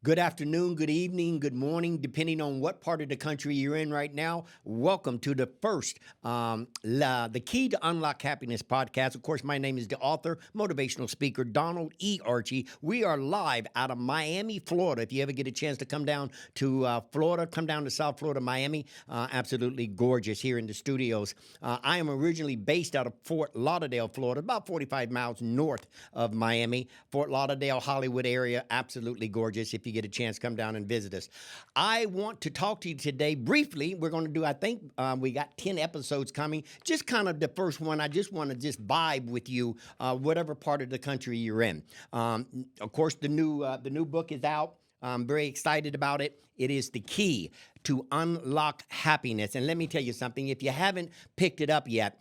Good afternoon, good evening, good morning, depending on what part of the country you're in right now. Welcome to the first, The Key to Unlock Happiness podcast. Of course, my name is the author, motivational speaker, Donald E. Archey. We are live out of Miami, Florida. If you ever get a chance to come down to Florida, come down to South Florida, Miami. Absolutely gorgeous here in the studios. I am originally based out of Fort Lauderdale, Florida, about 45 miles north of Miami. Fort Lauderdale, Hollywood area, absolutely gorgeous. If you get a chance, come down and visit us. I want to talk to you today briefly. We're going to do, I think we got 10 episodes coming. Just kind of the first one. I just want to vibe with you, whatever part of the country you're in. Of course, the new book is out. I'm very excited about it. It is The Key to Unlock Happiness. And let me tell you something. If you haven't picked it up yet,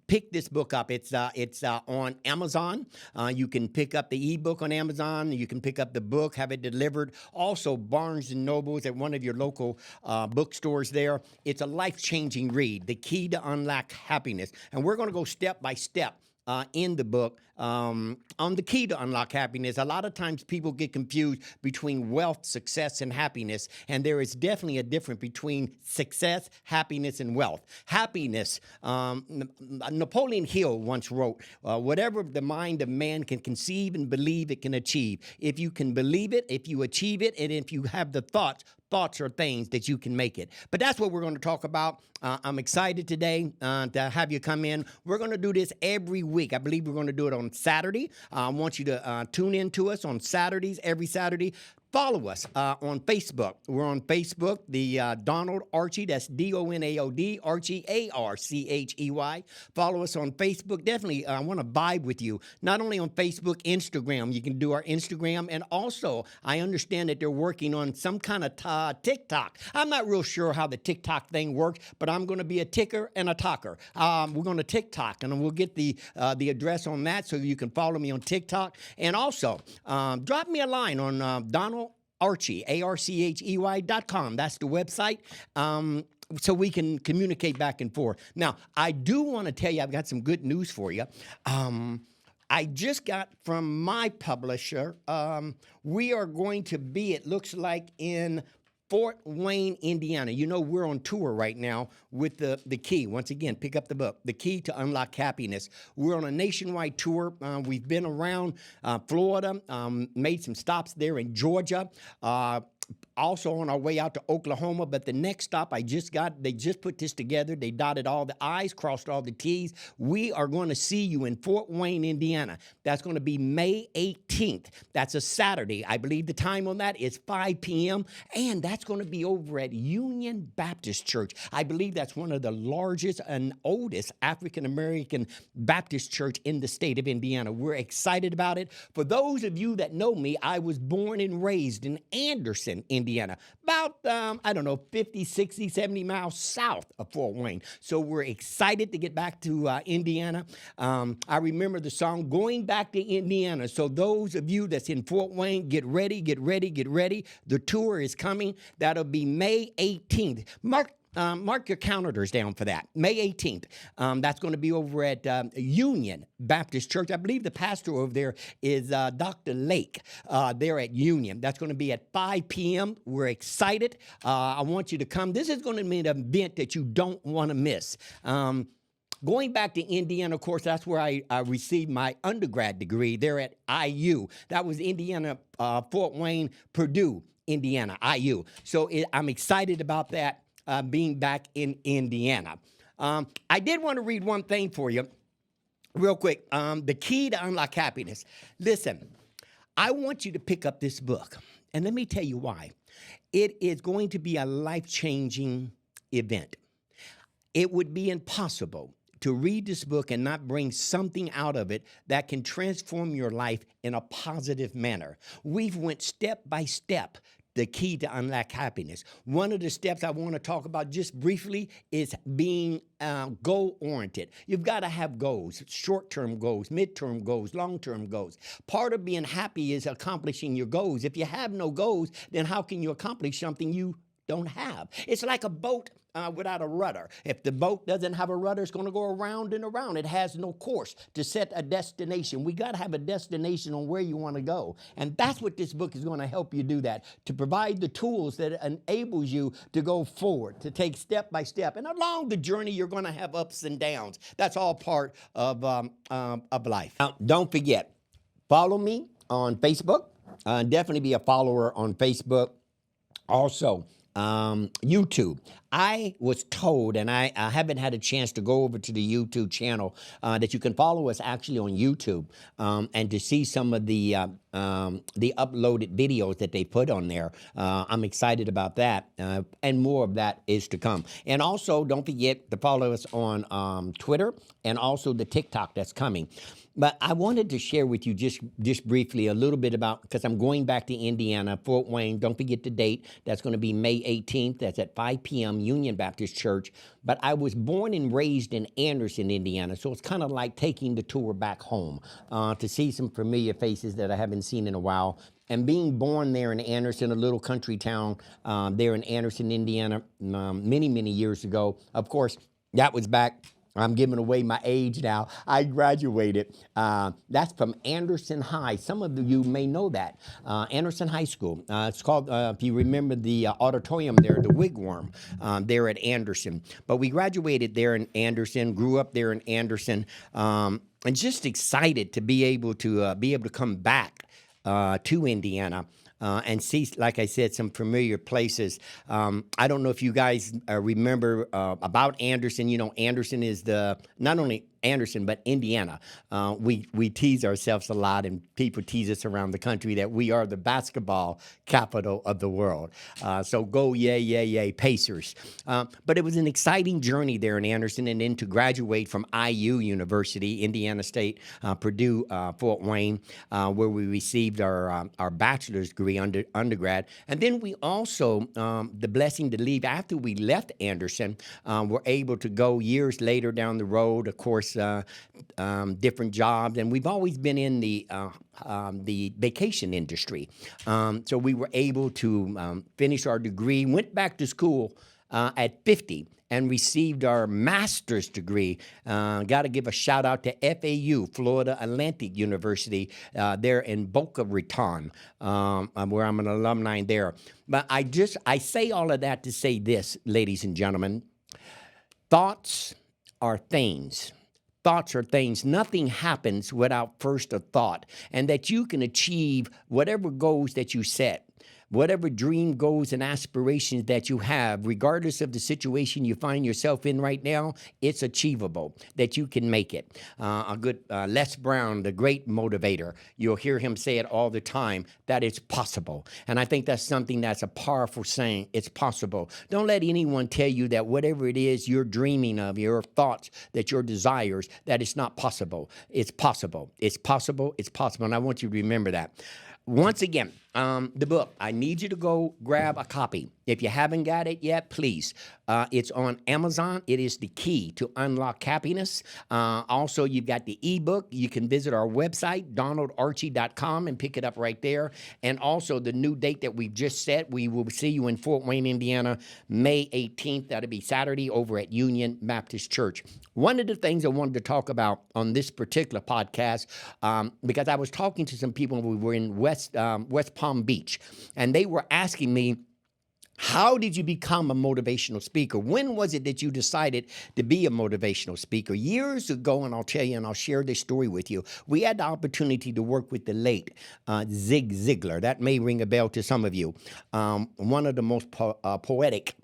pick this book up. It's on Amazon. You can pick up the ebook on Amazon. You can pick up the book, have it delivered. Also, Barnes & Nobles at one of your local bookstores there. It's a life-changing read, The Key to Unlock Happiness. And we're going to go step by step in the book on the key to unlock happiness. A lot of times people get confused between wealth, success, and happiness, and there is definitely a difference between success, happiness, and wealth. Happiness, Napoleon Hill once wrote, whatever the mind of man can conceive and believe, it can achieve. If you can believe it, if you achieve it, and if you have the thoughts are things that you can make it. But that's what we're going to talk about. I'm excited today to have you come in. We're going to do this every week. I believe we're going to do it on Saturday. I want you to tune in to us on Saturdays, every Saturday. Follow us on Facebook. We're on Facebook, the Donald Archey, that's D-O-N-A-O-D, Archey, A-R-C-H-E-Y. Follow us on Facebook. Definitely, I want to vibe with you. Not only on Facebook, Instagram. You can do our Instagram. And also, I understand that they're working on some kind of TikTok. I'm not real sure how the TikTok thing works, but I'm going to be a ticker and a talker. We're going to TikTok, and we'll get the address on that so you can follow me on TikTok. And also, drop me a line on Donald Archey, ARCHEY.com. That's the website. So we can communicate back and forth. Now, I do want to tell you, I've got some good news for you. I just got from my publisher, we are going to be, it looks like, in Fort Wayne, Indiana. You know, we're on tour right now with the Key. Once again, pick up the book, The Key to Unlock Happiness. We're on a nationwide tour. We've been around Florida, made some stops there in Georgia, also on our way out to Oklahoma. But the next stop they just put this together. They dotted all the I's, crossed all the T's. We are going to see you in Fort Wayne, Indiana. That's going to be May 18th. That's a Saturday. I believe the time on that is 5 p.m. And that's going to be over at Union Baptist Church. I believe that's one of the largest and oldest African-American Baptist church in the state of Indiana. We're excited about it. For those of you that know me, I was born and raised in Anderson, Indiana, about, 50, 60, 70 miles south of Fort Wayne. So we're excited to get back to Indiana. I remember the song, Going Back to Indiana. So those of you that's in Fort Wayne, get ready, get ready, get ready. The tour is coming. That'll be May 18th. Mark your calendars down for that. May 18th. That's going to be over at Union Baptist Church. I believe the pastor over there is Dr. Lake there at Union. That's going to be at 5 p.m. We're excited. I want you to come. This is going to be an event that you don't want to miss. Going back to Indiana, of course, that's where I received my undergrad degree there at IU. That was Indiana, Fort Wayne, Purdue, Indiana, IU. So I'm excited about that. Being back in Indiana. I did want to read one thing for you real quick. The Key to Unlock Happiness. Listen, I want you to pick up this book. And let me tell you why. It is going to be a life-changing event. It would be impossible to read this book and not bring something out of it that can transform your life in a positive manner. We've went step by step. The key to unlock happiness. One of the steps I want to talk about just briefly is being goal-oriented. You've got to have goals, short-term goals, mid-term goals, long-term goals. Part of being happy is accomplishing your goals. If you have no goals, then how can you accomplish something you don't have. It's like a boat without a rudder. If the boat doesn't have a rudder, it's going to go around and around. It has no course to set a destination. We got to have a destination on where you want to go. And that's what this book is going to help you do, that, to provide the tools that enables you to go forward, to take step by step. And along the journey, you're going to have ups and downs. That's all part of life. Now, don't forget, follow me on Facebook. Definitely be a follower on Facebook. Also, YouTube. I was told, and I haven't had a chance to go over to the YouTube channel, that you can follow us actually on YouTube, and to see some of the uploaded videos that they put on there. I'm excited about that, and more of that is to come. And also, don't forget to follow us on Twitter and also the TikTok that's coming. But I wanted to share with you just briefly a little bit about, because I'm going back to Indiana, Fort Wayne. Don't forget the date. That's going to be May 18th. That's at 5 p.m., Union Baptist Church. But I was born and raised in Anderson, Indiana, so it's kind of like taking the tour back home to see some familiar faces that I haven't seen in a while. And being born there in Anderson, a little country town there in Anderson, Indiana, many, many years ago. Of course, that was back. I'm giving away my age now. I graduated. That's from Anderson High. Some of you may know that. Anderson High School. It's called, if you remember the auditorium there, the Wigwam there at Anderson. But we graduated there in Anderson, grew up there in Anderson, and just excited to be able to come back to Indiana. And see, like I said, some familiar places. I don't know if you guys remember about Anderson. You know, Anderson is not only Anderson, but Indiana. We tease ourselves a lot, and people tease us around the country that we are the basketball capital of the world. So go, yay, yay, yay, Pacers. But it was an exciting journey there in Anderson, and then to graduate from IU University, Indiana State, Purdue, Fort Wayne, where we received our bachelor's degree undergrad. And then we also, the blessing to leave after we left Anderson, were able to go years later down the road, of course, different jobs, and we've always been in the vacation industry. So we were able to finish our degree, went back to school at 50, and received our master's degree. Got to give a shout out to FAU, Florida Atlantic University, there in Boca Raton, where I'm an alumni there. But I say all of that to say this, ladies and gentlemen: thoughts are things. Thoughts are things. Nothing happens without first a thought, and that you can achieve whatever goals that you set, whatever dream, goals, and aspirations that you have, regardless of the situation you find yourself in right now. It's achievable, that you can make it. A good Les Brown, the great motivator, you'll hear him say it all the time, that it's possible. And I think that's something that's a powerful saying. It's possible. Don't let anyone tell you that whatever it is you're dreaming of, your thoughts, that your desires, that it's not possible. It's possible. It's possible. It's possible. And I want you to remember that. Once again, the book, I need you to go grab a copy. If you haven't got it yet, please. It's on Amazon. It is The Key to Unlock Happiness. Also, you've got the ebook. You can visit our website, donaldarchey.com, and pick it up right there. And also, the new date that we've just set, we will see you in Fort Wayne, Indiana, May 18th. That'll be Saturday over at Union Baptist Church. One of the things I wanted to talk about on this particular podcast, because I was talking to some people, we were in West Palm Beach, and they were asking me, how did you become a motivational speaker? When was it that you decided to be a motivational speaker? Years ago, and I'll tell you, and I'll share this story with you, we had the opportunity to work with the late Zig Ziglar. That may ring a bell to some of you. One of the most poetic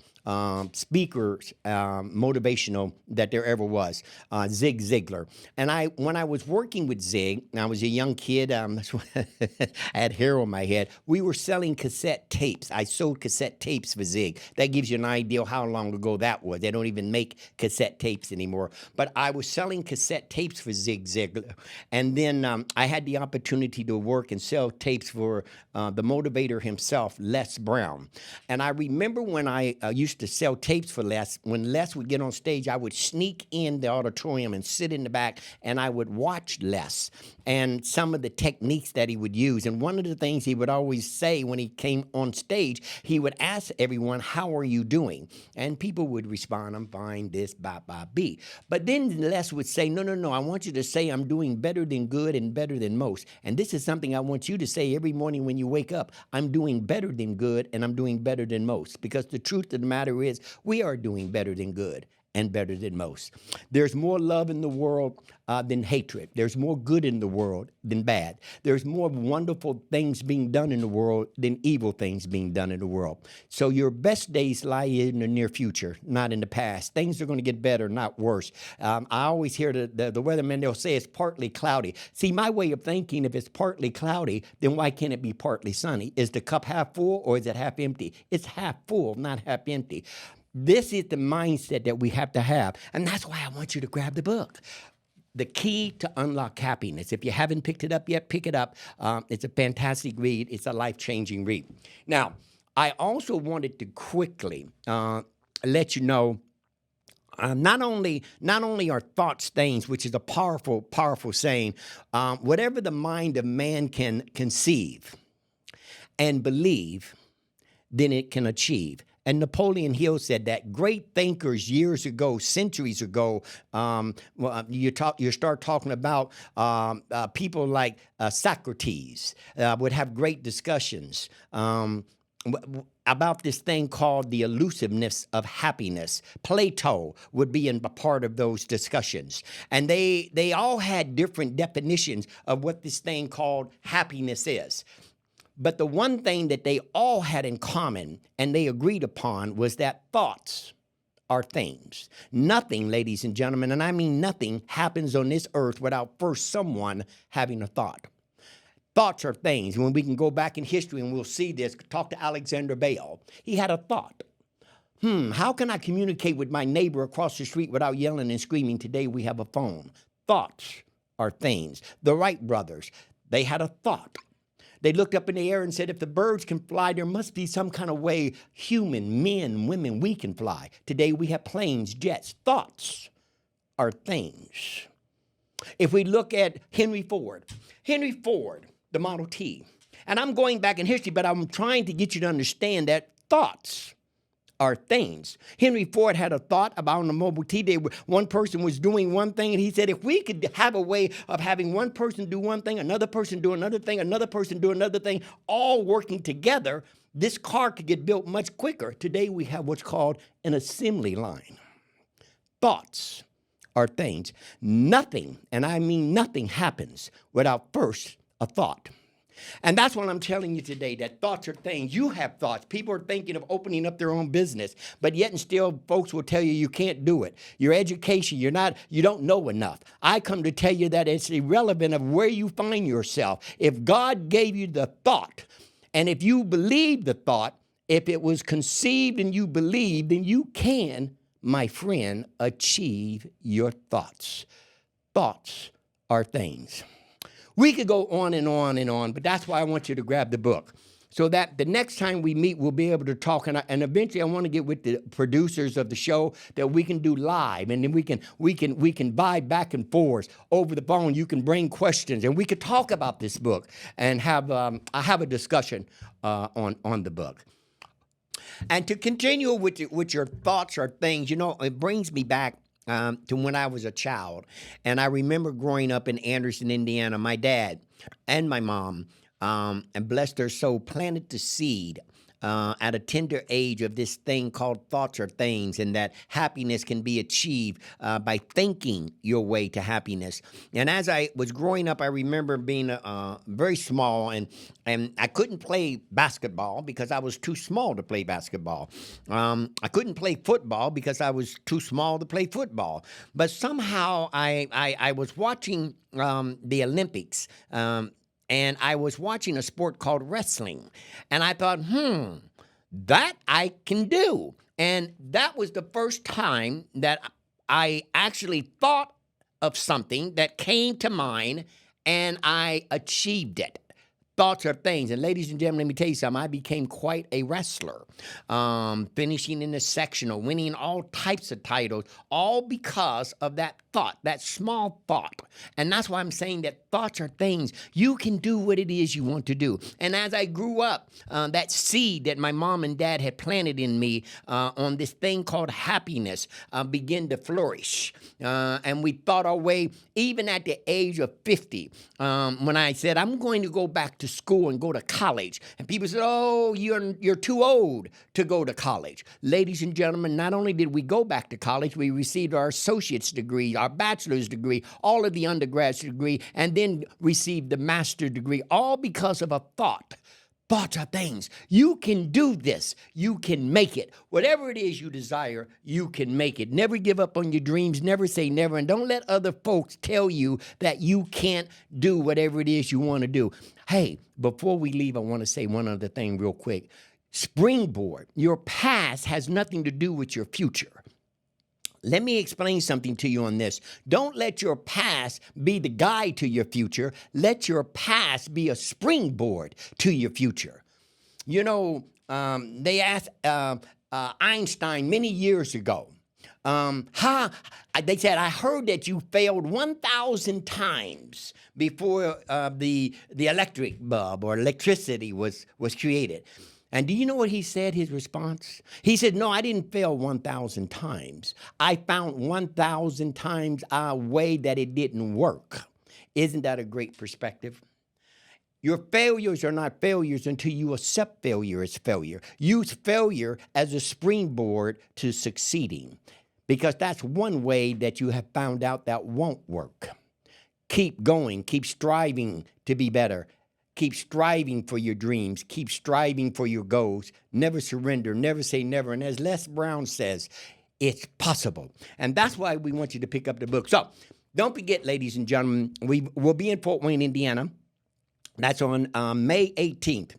speakers, motivational, that there ever was, Zig Ziglar. And when I was working with Zig, I was a young kid, I had hair on my head. We were selling cassette tapes. I sold cassette tapes for Zig. That gives you an idea how long ago that was. They don't even make cassette tapes anymore. But I was selling cassette tapes for Zig Ziglar. And then I had the opportunity to work and sell tapes for the motivator himself, Les Brown. And I remember when I used used to sell tapes for Les. When Les would get on stage, I would sneak in the auditorium and sit in the back, and I would watch Les and some of the techniques that he would use. And one of the things he would always say when he came on stage, he would ask everyone, "How are you doing?" And people would respond, "I'm fine, this, blah, blah, B." But then Les would say, "No, no, no, I want you to say I'm doing better than good and better than most. And this is something I want you to say every morning when you wake up. I'm doing better than good and I'm doing better than most." Because the truth of the matter is, we are doing better than good and better than most. There's more love in the world than hatred. There's more good in the world than bad. There's more wonderful things being done in the world than evil things being done in the world. So your best days lie in the near future, not in the past. Things are going to get better, not worse. I always hear the weathermen, they'll say it's partly cloudy. See, my way of thinking, if it's partly cloudy, then why can't it be partly sunny? Is the cup half full or is it half empty? It's half full, not half empty. This is the mindset that we have to have. And that's why I want you to grab the book. The Key to Unlock Happiness. If you haven't picked it up yet, pick it up. It's a fantastic read. It's a life-changing read. Now, I also wanted to quickly let you know, not only are thoughts things, which is a powerful, powerful saying, whatever the mind of man can conceive and believe, then it can achieve. And Napoleon Hill said that great thinkers years ago, centuries ago, you start talking about people like Socrates would have great discussions about this thing called the elusiveness of happiness. Plato would be in a part of those discussions. And they all had different definitions of what this thing called happiness is. But the one thing that they all had in common and they agreed upon was that thoughts are things. Nothing, ladies and gentlemen, and I mean nothing, happens on this earth without first someone having a thought. Thoughts are things. When we can go back in history and we'll see this, talk to Alexander Bell. He had a thought. How can I communicate with my neighbor across the street without yelling and screaming? Today we have a phone. Thoughts are things. The Wright brothers, they had a thought. They looked up in the air and said, if the birds can fly, there must be some kind of way human, men, women, we can fly. Today we have planes, jets. Thoughts are things. If we look at Henry Ford, the Model T, and I'm going back in history, but I'm trying to get you to understand that thoughts are things. Henry Ford had a thought about the Model T. One person was doing one thing, and he said, if we could have a way of having one person do one thing, another person do another thing, another person do another thing, all working together, this car could get built much quicker. Today we have what's called an assembly line. Thoughts are things. Nothing, and I mean nothing, happens without first a thought. And that's what I'm telling you today, that thoughts are things. You have thoughts. People are thinking of opening up their own business, but yet and still folks will tell you you can't do it. Your education, you don't know enough. I come to tell you that it's irrelevant of where you find yourself. If God gave you the thought, and if you believe the thought, if it was conceived and you believe, then you can, my friend, achieve your thoughts. Thoughts are things. We could go on and on and on, but that's why I want you to grab the book so that the next time we meet, we'll be able to talk. And eventually I want to get with the producers of the show that we can do live, and then we can vibe back and forth over the phone. You can bring questions and we could talk about this book and have a discussion on the book. And to continue with your thoughts or things, it brings me back to when I was a child. And I remember growing up in Anderson, Indiana. My dad and my mom, and bless their soul, planted the seed at a tender age of this thing called thoughts are things, and that happiness can be achieved by thinking your way to happiness. And as I was growing up, I remember being very small, and I couldn't play basketball because I was too small to play basketball. I couldn't play football because I was too small to play football. But somehow I was watching the Olympics, and I was watching a sport called wrestling. And I thought, that I can do. And that was the first time that I actually thought of something that came to mind and I achieved it. Thoughts are things. And ladies and gentlemen, let me tell you something. I became quite a wrestler, finishing in the sectional, winning all types of titles, all because of that thought, that small thought. And that's why I'm saying that thoughts are things. You can do what it is you want to do. And as I grew up, that seed that my mom and dad had planted in me on this thing called happiness began to flourish. And we thought our way, even at the age of 50, when I said, I'm going to go back to school and go to college. And people said, oh, you're too old to go to college. Ladies and gentlemen, not only did we go back to college, we received our associate's degree, our bachelor's degree, all of the undergraduate degree, and then received the master's degree, all because of a thought. Thoughts are things. You can do this. You can make it. Whatever it is you desire, you can make it. Never give up on your dreams. Never say never. And don't let other folks tell you that you can't do whatever it is you want to do. Hey, before we leave, I want to say one other thing real quick. Springboard. Your past has nothing to do with your future. Let me explain something to you on this. Don't let your past be the guide to your future. Let your past be a springboard to your future. You know, they asked Einstein many years ago, they said, I heard that you failed 1,000 times before the electric bulb or electricity was created. And do you know what he said, his response? He said, no, I didn't fail 1,000 times. I found 1,000 times a way that it didn't work. Isn't that a great perspective? Your failures are not failures until you accept failure as failure. Use failure as a springboard to succeeding, because that's one way that you have found out that won't work. Keep going. Keep striving to be better. Keep striving for your dreams. Keep striving for your goals. Never surrender. Never say never. And as Les Brown says, it's possible. And that's why we want you to pick up the book. So don't forget, ladies and gentlemen, we'll be in Fort Wayne, Indiana. That's on May 18th.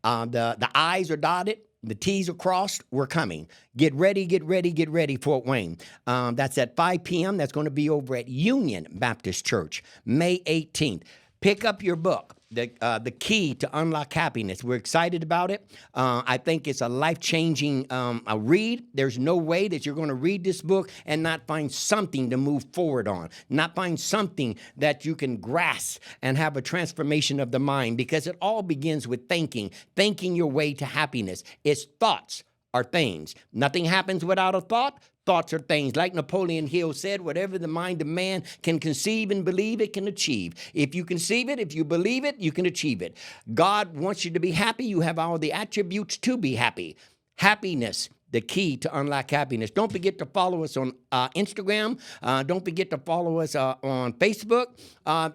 The I's are dotted. The T's are crossed. We're coming. Get ready, get ready, get ready, Fort Wayne. That's at 5 p.m. That's going to be over at Union Baptist Church, May 18th. Pick up your book, The Key to Unlock Happiness. We're excited about it. I think it's a life-changing a read. There's no way that you're going to read this book and not find something to move forward on, not find something that you can grasp and have a transformation of the mind, because it all begins with thinking your way to happiness. It's thoughts are things. Nothing happens without a thought. Thoughts are things. Like Napoleon Hill said, whatever the mind of man can conceive and believe, it can achieve. If you conceive it, if you believe it, you can achieve it. God wants you to be happy. You have all the attributes to be happy. Happiness, the key to unlock happiness. Don't forget to follow us on Instagram. Don't forget to follow us on Facebook.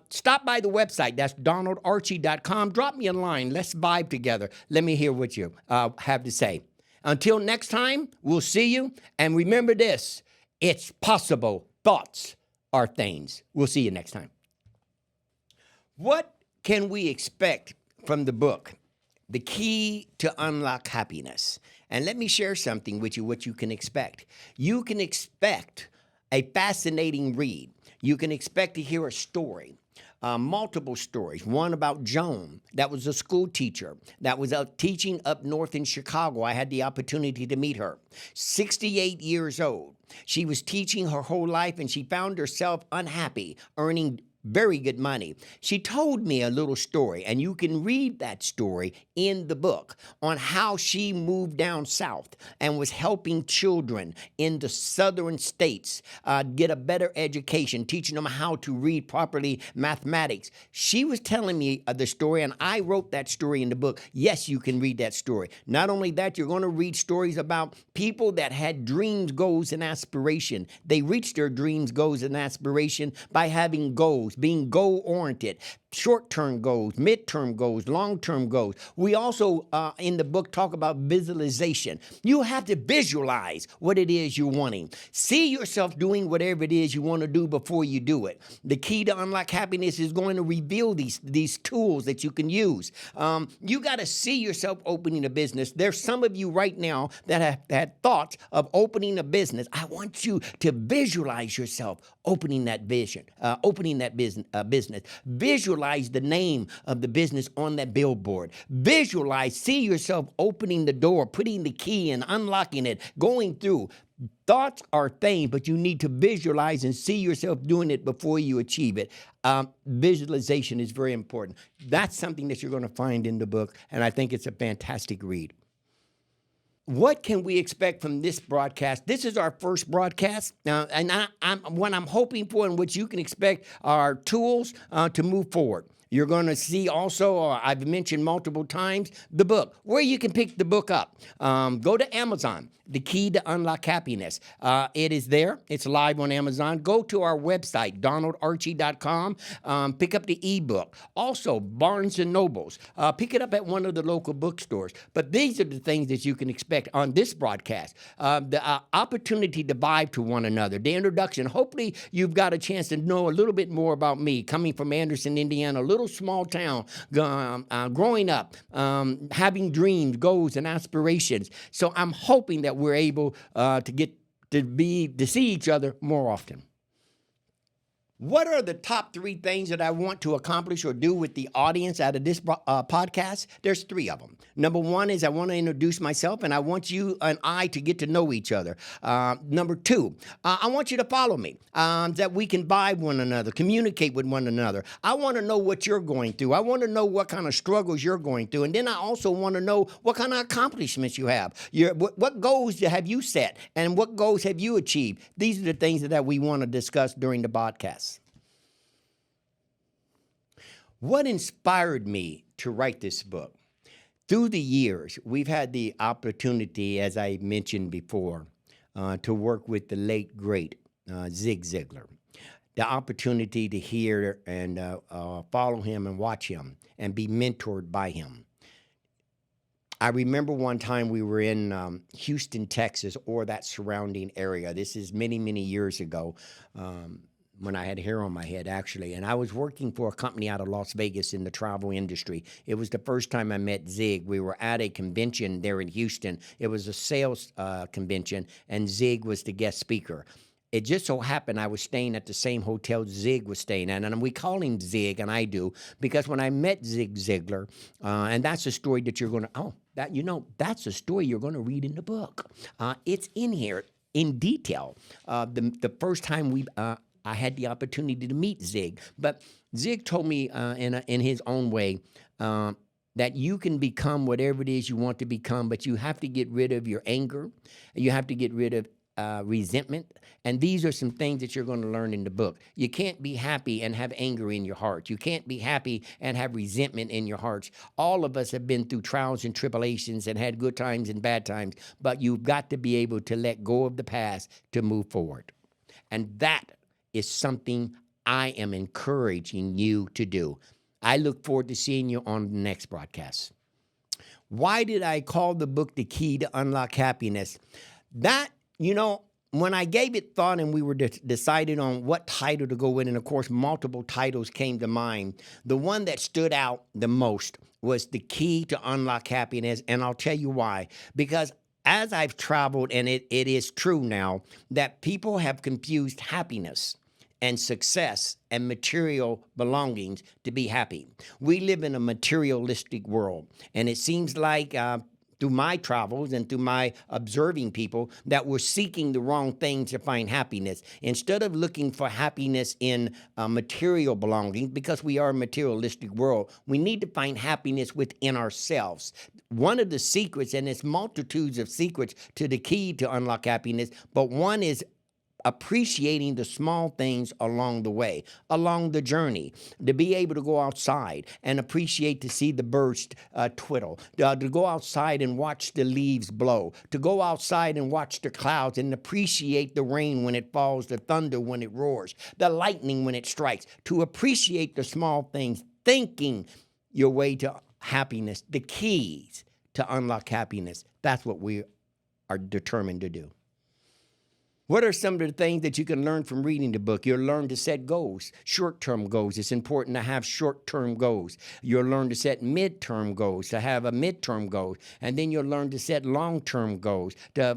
Stop by the website. That's donaldarchey.com. Drop me a line. Let's vibe together. Let me hear what you have to say. Until next time, we'll see you. And remember this, it's possible. Thoughts are things. We'll see you next time. What can we expect from the book, The Key to Unlock Happiness? And let me share something with you, what you can expect. You can expect a fascinating read. You can expect to hear a story. Multiple stories. One about Joan, that was a school teacher that was teaching up north in Chicago. I had the opportunity to meet her. 68 years old. She was teaching her whole life, and she found herself unhappy, earning very good money. She told me a little story, and you can read that story in the book, on how she moved down south and was helping children in the southern states get a better education, teaching them how to read properly, mathematics. She was telling me the story, and I wrote that story in the book. Yes, you can read that story. Not only that, you're going to read stories about people that had dreams, goals, and aspiration. They reached their dreams, goals, and aspiration by having goals, being goal-oriented, short-term goals, midterm goals, long-term goals. We also, in the book, talk about visualization. You have to visualize what it is you're wanting. See yourself doing whatever it is you want to do before you do it. The key to unlock happiness is going to reveal these tools that you can use. You got to see yourself opening a business. There's some of you right now that have had thoughts of opening a business. I want you to visualize yourself opening that business. Visualize visualize the name of the business on that billboard. Visualize, see yourself opening the door, putting the key in, unlocking it, going through. Thoughts are things, but you need to visualize and see yourself doing it before you achieve it. Visualization is very important. That's something that you're going to find in the book, and I think it's a fantastic read. What can we expect from this broadcast? This is our first broadcast, and what I'm hoping for and what you can expect are tools to move forward. You're going to see also, I've mentioned multiple times, the book, where you can pick the book up. Go to Amazon, The Key to Unlock Happiness. It is there. It's live on Amazon. Go to our website, donaldarchey.com. Pick up the ebook. Also, Barnes & Nobles. Pick it up at one of the local bookstores. But these are the things that you can expect on this broadcast. The opportunity to vibe to one another. The introduction. Hopefully, you've got a chance to know a little bit more about me, coming from Anderson, Indiana, a little small town, growing up, having dreams, goals, and aspirations. So I'm hoping that we're able to see each other more often. What are the top 3 things that I want to accomplish or do with the audience out of this podcast? There's 3 of them. Number 1 is I want to introduce myself, and I want you and I to get to know each other. Number 2, I want you to follow me, that we can vibe one another, communicate with one another. I want to know what you're going through. I want to know what kind of struggles you're going through. And then I also want to know what kind of accomplishments you have. What goals have you set, and what goals have you achieved? These are the things that we want to discuss during the podcast. What inspired me to write this book? Through the years, we've had the opportunity, as I mentioned before, to work with the late, great Zig Ziglar. The opportunity to hear and follow him and watch him and be mentored by him. I remember one time we were in Houston, Texas, or that surrounding area. This is many, many years ago. When I had hair on my head, actually. And I was working for a company out of Las Vegas in the travel industry. It was the first time I met Zig. We were at a convention there in Houston. It was a sales convention, and Zig was the guest speaker. It just so happened I was staying at the same hotel Zig was staying at, and we call him Zig, and I do, because when I met Zig Ziglar, and that's a story that you're going to, that's a story you're going to read in the book. It's in here in detail. The first time I had the opportunity to meet Zig. But Zig told me in his own way that you can become whatever it is you want to become, but you have to get rid of your anger. You have to get rid of resentment. And these are some things that you're going to learn in the book. You can't be happy and have anger in your heart. You can't be happy and have resentment in your hearts. All of us have been through trials and tribulations and had good times and bad times, but you've got to be able to let go of the past to move forward. And that is something I am encouraging you to do. I look forward to seeing you on the next broadcast. Why did I call the book The Key to Unlock Happiness? That, when I gave it thought and we were decided on what title to go with, and of course, multiple titles came to mind, the one that stood out the most was The Key to Unlock Happiness, and I'll tell you why. Because as I've traveled, and it is true now, that people have confused happiness and success and material belongings to be happy. We live in a materialistic world, and it seems like through my travels and through my observing people that we're seeking the wrong things to find happiness. Instead of looking for happiness in material belongings, because we are a materialistic world, we need to find happiness within ourselves. One of the secrets, and it's multitudes of secrets to the key to unlock happiness, but one is appreciating the small things along the way, along the journey, to be able to go outside and appreciate to see the birds twiddle, to go outside and watch the leaves blow, to go outside and watch the clouds and appreciate the rain when it falls, the thunder when it roars, the lightning when it strikes, to appreciate the small things, thinking your way to happiness, the keys to unlock happiness. That's what we are determined to do. What are some of the things that you can learn from reading the book? You'll learn to set goals, short-term goals. It's important to have short-term goals. You'll learn to set mid-term goals, to have a mid-term goal. And then you'll learn to set long-term goals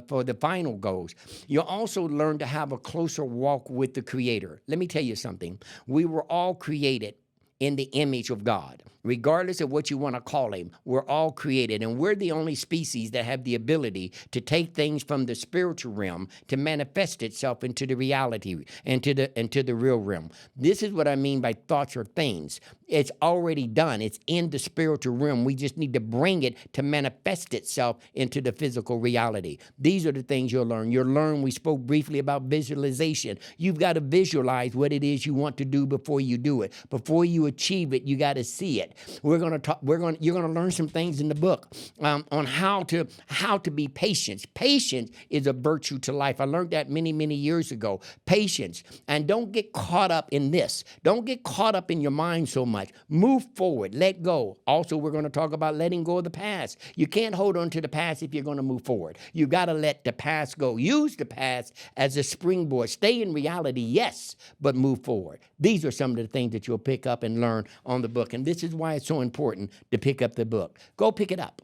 for the final goals. You'll also learn to have a closer walk with the Creator. Let me tell you something. We were all created in the image of God. Regardless of what you want to call him, we're all created, and we're the only species that have the ability to take things from the spiritual realm to manifest itself into the reality, into the real realm. This is what I mean by thoughts or things. It's already done. It's in the spiritual realm. We just need to bring it to manifest itself into the physical reality. These are the things you'll learn. You'll learn, we spoke briefly about visualization. You've got to visualize what it is you want to do before you do it. Before you achieve it, you got to see it. You're going to learn some things in the book on how to be patient. Patience is a virtue to life. I learned that many, many years ago. Patience. And don't get caught up in this. Don't get caught up in your mind so much. Move forward. Let go. Also, we're going to talk about letting go of the past. You can't hold on to the past if you're going to move forward. You got to let the past go. Use the past as a springboard. Stay in reality, yes, but move forward. These are some of the things that you'll pick up and learn on the book. And this is why it's so important to pick up the book. Go pick it up.